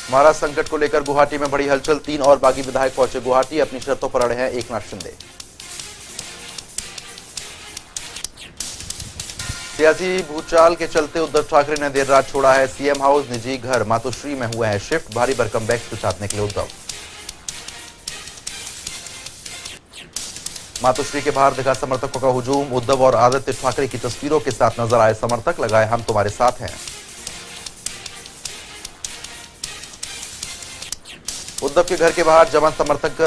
महाराष्ट्र संकट को लेकर गुवाहाटी में बड़ी हलचल, 3 और बागी विधायक पहुंचे गुवाहाटी, अपनी शर्तों पर अड़े हैं एकनाथ शिंदे। सियासी भूचाल के चलते उद्धव ठाकरे ने देर रात छोड़ा है सीएम हाउस, निजी घर मातोश्री में हुए हैं शिफ्ट, भारी भरकम बैग साधने के लिए उद्धव। मातोश्री के बाहर दिखा समर्थकों का हुजूम, उद्धव और आदित्य ठाकरे की तस्वीरों के साथ नजर आए समर्थक, लगाए हम तुम्हारे साथ हैं। उद्धव के घर के बाहर जमा समर्थक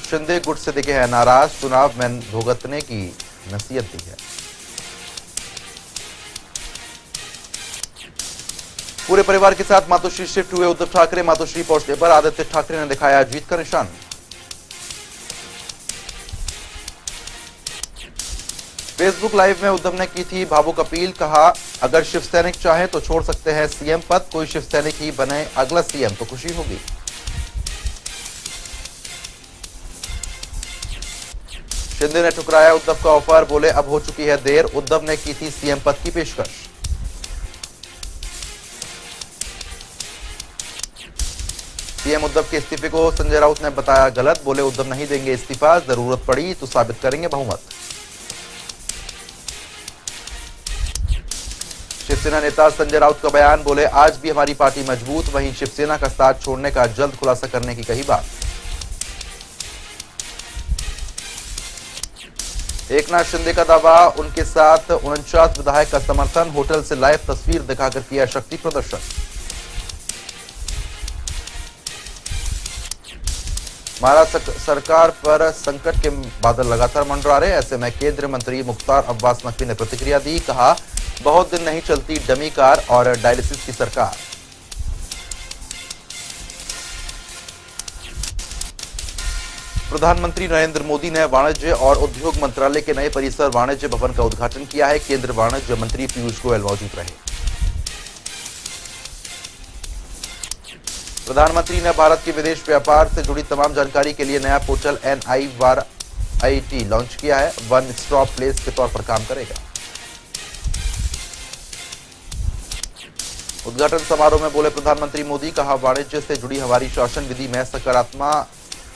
शिंदे गुट से दिखे हैं नाराज, चुनाव में भुगतने की नसीहत दी है। पूरे परिवार के साथ मातोश्री शिफ्ट हुए उद्धव ठाकरे, मातोश्री पहुंचने पर आदित्य ठाकरे ने दिखाया जीत का निशान। फेसबुक लाइव में उद्धव ने की थी भावुक अपील, कहा अगर शिव सैनिक चाहे तो छोड़ सकते हैं सीएम पद, कोई शिव सैनिक ही बने अगला सीएम तो खुशी होगी। शिंदे ने ठुकराया उद्धव का ऑफर, बोले अब हो चुकी है देर, उद्धव ने की थी सीएम पद की पेशकश। सीएम उद्धव के इस्तीफे को संजय राउत ने बताया गलत, बोले उद्धव नहीं देंगे इस्तीफा, जरूरत पड़ी तो साबित करेंगे बहुमत। शिवसेना नेता संजय राउत का बयान, बोले आज भी हमारी पार्टी मजबूत, वहीं शिवसेना का साथ छोड़ने का जल्द खुलासा करने की कही बात। एकनाथ शिंदे का दावा, उनके साथ 49 विधायक का समर्थन, होटल से लाइव तस्वीर दिखाकर किया शक्ति प्रदर्शन। महाराष्ट्र सरकार पर संकट के बादल लगातार मंडरा रहे, ऐसे में केंद्रीय मंत्री मुख्तार अब्बास नकवी ने प्रतिक्रिया दी, कहा बहुत दिन नहीं चलती डमी कार और डायलिसिस की सरकार। प्रधानमंत्री नरेंद्र मोदी ने वाणिज्य और उद्योग मंत्रालय के नए परिसर वाणिज्य भवन का उद्घाटन किया है, केंद्रीय वाणिज्य मंत्री पीयूष गोयल मौजूद रहे। प्रधानमंत्री ने भारत के विदेश व्यापार से जुड़ी तमाम जानकारी के लिए नया पोर्टल NIVARIT लॉन्च किया है, वन स्टॉप प्लेस के तौर पर काम करेगा। उद्घाटन समारोह में बोले प्रधानमंत्री मोदी, कहा वाणिज्य से जुड़ी हमारी शासन विधि में सकारात्मक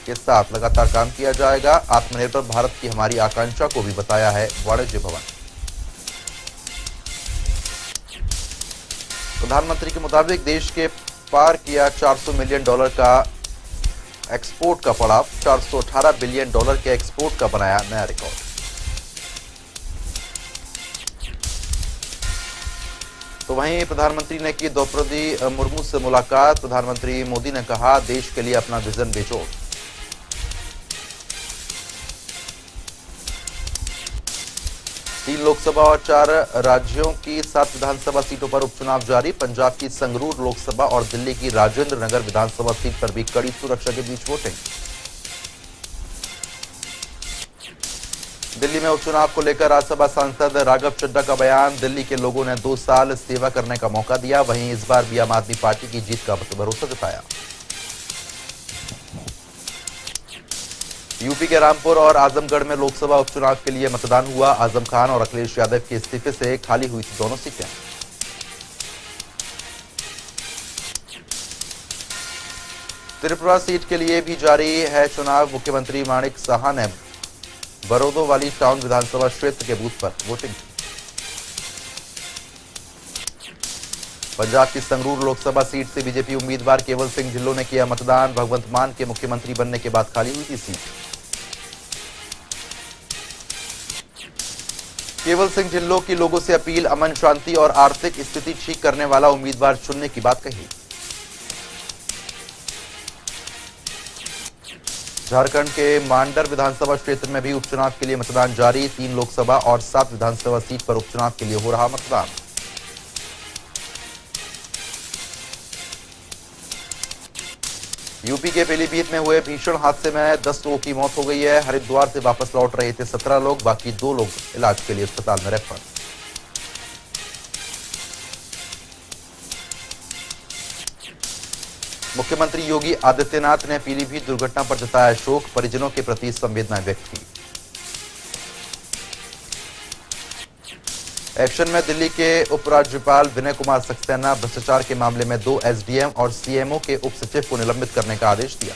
के साथ लगातार काम किया जाएगा, आत्मनिर्भर भारत की हमारी आकांक्षा को भी बताया है वाणिज्य भवन। प्रधानमंत्री के मुताबिक देश के पार किया $400 मिलियन का एक्सपोर्ट का पड़ाव, $418 बिलियन के एक्सपोर्ट का बनाया नया रिकॉर्ड। तो वहीं प्रधानमंत्री ने की द्रौपदी मुर्मू से मुलाकात, प्रधानमंत्री मोदी ने कहा देश के लिए अपना विजन बेचो। तीन लोकसभा और 4 राज्यों की 7 विधानसभा सीटों पर उपचुनाव जारी, पंजाब की संगरूर लोकसभा और दिल्ली की राजेंद्र नगर विधानसभा सीट पर भी कड़ी सुरक्षा के बीच वोटिंग। दिल्ली में उपचुनाव को लेकर राज्यसभा सांसद राघव चड्ढा का बयान, दिल्ली के लोगों ने 2 साल सेवा करने का मौका दिया, वहीं इस बार भी आम आदमी पार्टी की जीत का भरोसा जताया। यूपी के रामपुर और आजमगढ़ में लोकसभा उपचुनाव के लिए मतदान हुआ, आजम खान और अखिलेश यादव के इस्तीफे से खाली हुई थी दोनों सीटें। त्रिपुरा सीट के लिए भी जारी है चुनाव, मुख्यमंत्री माणिक साहा ने बरोदो वाली टाउन विधानसभा क्षेत्र के बूथ पर वोटिंग की। पंजाब की संगरूर लोकसभा सीट से बीजेपी उम्मीदवार केवल सिंह ढिल्लों ने किया मतदान, भगवंत मान के मुख्यमंत्री बनने के बाद खाली हुई थी सीट। केवल सिंह ढिल्लों की लोगों से अपील, अमन शांति और आर्थिक स्थिति ठीक करने वाला उम्मीदवार चुनने की बात कही। झारखंड के मांडर विधानसभा क्षेत्र में भी उपचुनाव के लिए मतदान जारी, 3 लोकसभा और 7 विधानसभा सीट पर उपचुनाव के लिए हो रहा मतदान। यूपी के पीलीभीत में हुए भीषण हादसे में 10 लोगों की मौत हो गई है, हरिद्वार से वापस लौट रहे थे 17 लोग, बाकी 2 लोग इलाज के लिए अस्पताल में रेफर। मुख्यमंत्री योगी आदित्यनाथ ने पीलीभीत दुर्घटना पर जताया शोक, परिजनों के प्रति संवेदना व्यक्त की। एक्शन में दिल्ली के उपराज्यपाल विनय कुमार सक्सेना भ्रष्टाचार के मामले में 2 एसडीएम और सीएमओ के उप सचिव को निलंबित करने का आदेश दिया।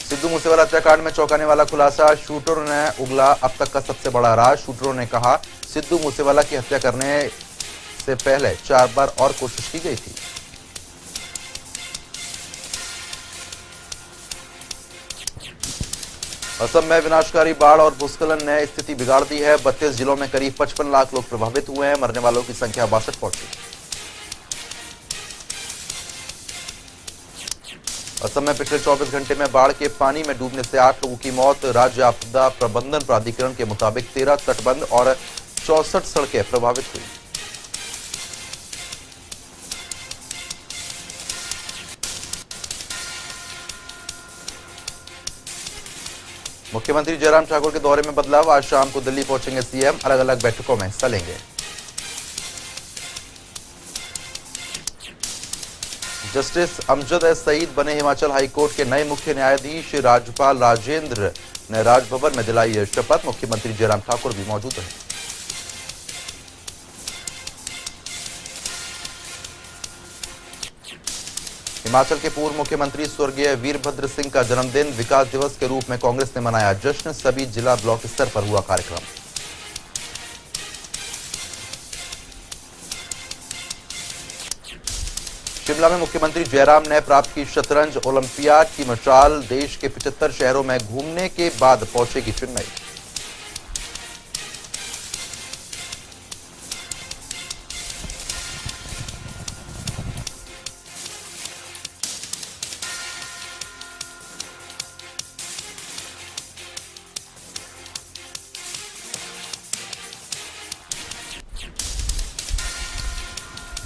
सिद्धू मूसेवाला हत्याकांड में चौंकाने वाला खुलासा, शूटरों ने उगला अब तक का सबसे बड़ा राज। शूटरों ने कहा सिद्धू मूसेवाला की हत्या करने से पहले 4 बार और कोशिश की गई थी। असम में विनाशकारी बाढ़ और भूस्खलन ने स्थिति बिगाड़ दी है। 32 जिलों में करीब 55 लाख लोग प्रभावित हुए हैं। मरने वालों की संख्या 62 पहुंची। असम में पिछले 24 घंटे में बाढ़ के पानी में डूबने से 8 लोगों की मौत। राज्य आपदा प्रबंधन प्राधिकरण के मुताबिक 13 तटबंध और 64 सड़कें प्रभावित हुई। मुख्यमंत्री जयराम ठाकुर के दौरे में बदलाव, आज शाम को दिल्ली पहुंचेंगे सीएम, अलग अलग बैठकों में हिस्सा लेंगे। जस्टिस अमजद एस सईद बने हिमाचल हाईकोर्ट के नए मुख्य न्यायाधीश। राज्यपाल राजेंद्र ने राजभवन में दिलाई शपथ। मुख्यमंत्री जयराम ठाकुर भी मौजूद रहे। हिमाचल के पूर्व मुख्यमंत्री स्वर्गीय वीरभद्र सिंह का जन्मदिन, विकास दिवस के रूप में कांग्रेस ने मनाया जश्न। सभी जिला ब्लॉक स्तर पर हुआ कार्यक्रम। शिमला में मुख्यमंत्री जयराम ने प्राप्त की शतरंज ओलंपियाड की मशाल। देश के 75 शहरों में घूमने के बाद पहुंचेगी चेन्नई।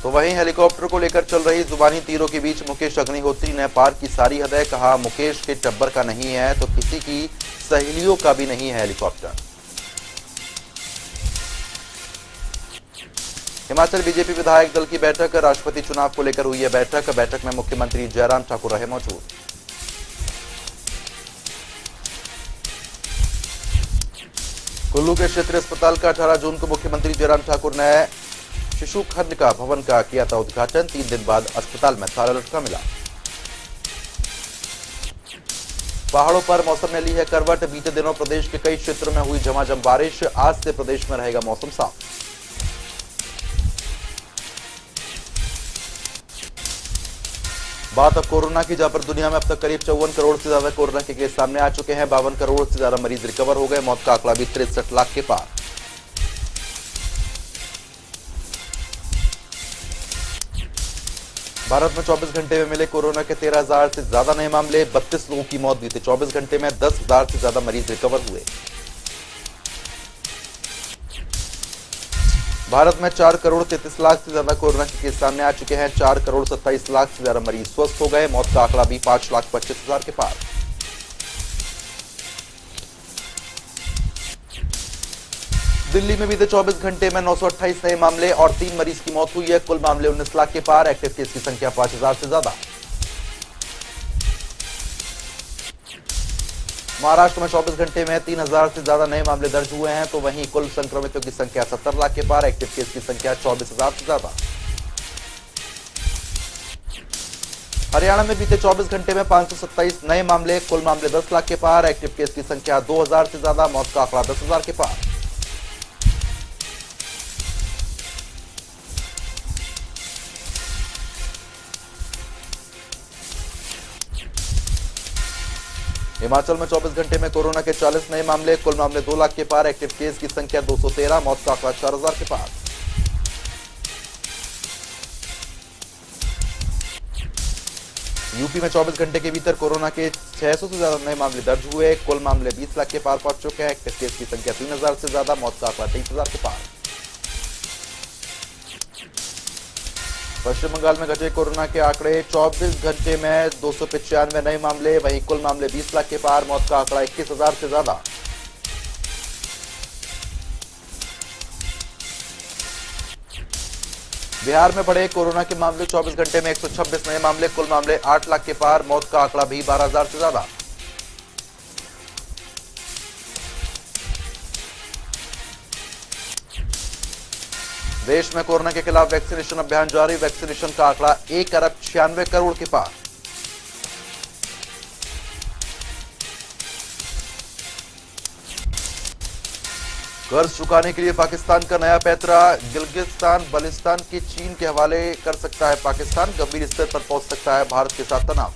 तो वहीं हेलीकॉप्टर को लेकर चल रही जुबानी तीरों के बीच मुकेश अग्निहोत्री ने पार की सारी हदें। कहा मुकेश के टब्बर का नहीं है तो किसी की सहेलियों का भी नहीं है हेलीकॉप्टर। हिमाचल बीजेपी विधायक दल की बैठक, राष्ट्रपति चुनाव को लेकर हुई है बैठक। बैठक में मुख्यमंत्री जयराम ठाकुर रहे मौजूद। कुल्लू के क्षेत्रीय अस्पताल का 18 जून को मुख्यमंत्री जयराम ठाकुर ने शिशु खंड का भवन का किया था उद्घाटन। 3 दिन बाद अस्पताल में ताला लटका मिला। पहाड़ों पर मौसम ने ली है करवट। बीते दिनों प्रदेश के कई क्षेत्रों में हुई झमाझम बारिश। आज से प्रदेश में रहेगा मौसम साफ। बात अब कोरोना की, जहां पर दुनिया में अब तक करीब 54 करोड़ से ज्यादा कोरोना के केस सामने आ चुके हैं। 52 करोड़ से ज्यादा मरीज रिकवर हो गए। मौत का आंकड़ा भी 63 लाख के पार। भारत में 24 घंटे में मिले कोरोना के 13,000 से ज्यादा नए मामले। 32 लोगों की मौत बीते 24 घंटे में। 10,000 से ज्यादा मरीज रिकवर हुए। भारत में 4 करोड़ 33 लाख से ज्यादा कोरोना के केस सामने आ चुके हैं। 4 करोड़ 27 लाख से ज्यादा मरीज स्वस्थ हो गए। मौत का आंकड़ा भी 5,25,000 के पार। दिल्ली में बीते 24 घंटे में 928 नए मामले और 3 मरीज की मौत हुई है। कुल मामले 19 लाख के पार। एक्टिव केस की संख्या 5,000 से ज्यादा। महाराष्ट्र में 24 घंटे में 3,000 से ज्यादा नए मामले दर्ज हुए हैं। तो वहीं कुल संक्रमितों की संख्या 70 लाख के पार। एक्टिव केस की संख्या 24,000 से ज्यादा। हरियाणा में बीते 24 घंटे में 527 नए मामले। कुल मामले 10 लाख के पार। एक्टिव केस की संख्या 2,000 से ज्यादा। मौत का आंकड़ा 10,000 के पार। हिमाचल में 24 घंटे में कोरोना के 40 नए मामले। कुल मामले 2 लाख के पार। एक्टिव केस की संख्या 213। मौत का आंकड़ा 4,000 के पार। यूपी में 24 घंटे के भीतर कोरोना के 600 से ज्यादा नए मामले दर्ज हुए। कुल मामले 20 लाख के पार पहुंच चुके हैं। एक्टिव केस की संख्या 3,000 से ज्यादा। मौत का आंकड़ा 23,000 के पार। पश्चिम बंगाल में घटे कोरोना के आंकड़े, 24 घंटे में 295 नए मामले। वहीं कुल मामले 20 लाख के पार। मौत का आंकड़ा 21,000 से ज्यादा। बिहार में बढ़े कोरोना के मामले, 24 घंटे में 126 नए मामले। कुल मामले 8 लाख के पार। मौत का आंकड़ा भी 12,000 से ज्यादा। देश में कोरोना के खिलाफ वैक्सीनेशन अभियान जारी। वैक्सीनेशन का आंकड़ा 1 अरब 96 करोड़ के पार। कर्ज चुकाने के लिए पाकिस्तान का नया पैंतरा। गिलगिस्तान बल्तिस्तान की चीन के हवाले कर सकता है पाकिस्तान। गंभीर स्तर पर पहुंच सकता है भारत के साथ तनाव।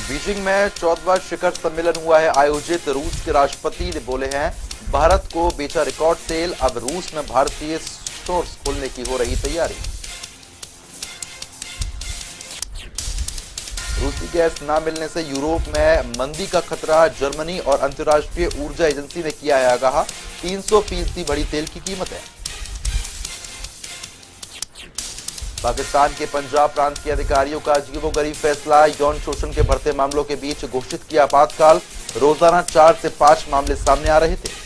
बीजिंग में 14वां शिखर सम्मेलन हुआ है आयोजित। रूस के राष्ट्रपति ने बोले हैं, भारत को बेचा रिकॉर्ड तेल, अब रूस में भारतीय स्टोर्स खोलने की हो रही तैयारी। रूसी गैस न मिलने से यूरोप में मंदी का खतरा। जर्मनी और अंतर्राष्ट्रीय ऊर्जा एजेंसी ने किया है आगाह, 300% बढ़ी तेल की कीमतें। पाकिस्तान के पंजाब प्रांत के अधिकारियों का अजीबोगरीब फैसला। यौन शोषण के बढ़ते मामलों के बीच घोषित किया आपातकाल। रोजाना 4 से 5 मामले सामने आ रहे थे।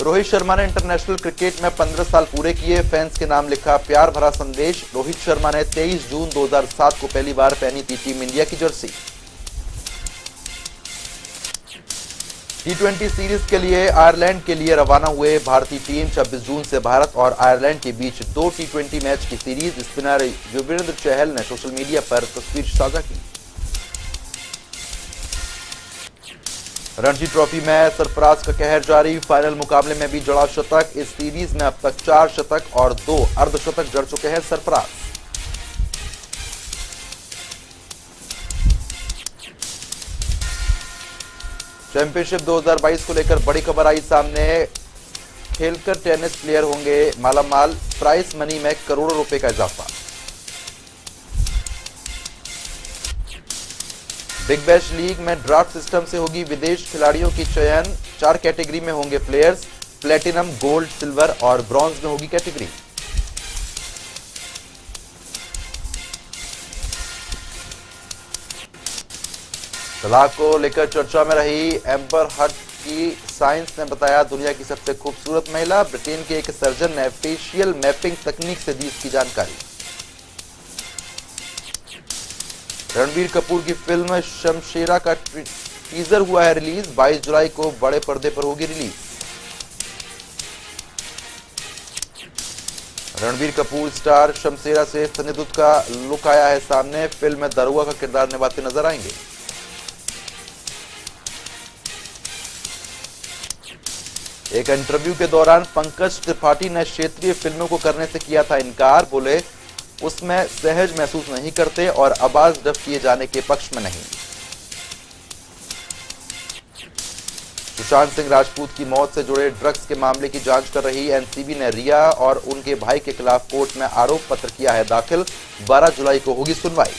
रोहित शर्मा ने इंटरनेशनल क्रिकेट में 15 साल पूरे किए। फैंस के नाम लिखा प्यार भरा संदेश। रोहित शर्मा ने 23 जून 2007 को पहली बार पहनी थी टीम इंडिया की जर्सी। T20 सीरीज के लिए आयरलैंड के लिए रवाना हुए भारतीय टीम। 26 जून से भारत और आयरलैंड के बीच 2 T20 मैच की सीरीज। स्पिनर युजवेंद्र चहल ने सोशल मीडिया पर तस्वीर साझा की। रणजी ट्रॉफी में सरफराज का कहर जारी। फाइनल मुकाबले में भी जड़ा शतक। इस सीरीज में अब तक 4 शतक और 2 अर्धशतक जड़ चुके हैं सरफराज। चैंपियनशिप 2022 को लेकर बड़ी खबर आई सामने। खेलकर टेनिस प्लेयर होंगे मालामाल। प्राइस मनी में करोड़ों रुपए का इजाफा। बिग बैश लीग में ड्राफ्ट सिस्टम से होगी विदेश खिलाड़ियों की चयन। 4 कैटेगरी में होंगे प्लेयर्स। प्लेटिनम, गोल्ड, सिल्वर और ब्रॉन्ज में होगी कैटेगरी। तलाक को लेकर चर्चा में रही एम्बर हर्ड की साइंस ने बताया दुनिया की सबसे खूबसूरत महिला। ब्रिटेन के एक सर्जन ने फेशियल मैपिंग तकनीक से दी इसकी जानकारी। रणबीर कपूर की फिल्म शमशेरा का टीजर हुआ है रिलीज। 22 जुलाई को बड़े पर्दे पर होगी रिलीज। रणबीर कपूर स्टार शमशेरा से सनी देओल का लुक आया है सामने। फिल्म में दरुआ का किरदार निभाते नजर आएंगे। एक इंटरव्यू के दौरान पंकज त्रिपाठी ने क्षेत्रीय फिल्मों को करने से किया था इनकार। बोले उसमें सहज महसूस नहीं करते और आवाज डब किए जाने के पक्ष में नहीं। सुशांत सिंह राजपूत की मौत से जुड़े ड्रग्स के मामले की जांच कर रही एनसीबी ने रिया और उनके भाई के खिलाफ कोर्ट में आरोप पत्र किया है दाखिल। 12 जुलाई को होगी सुनवाई।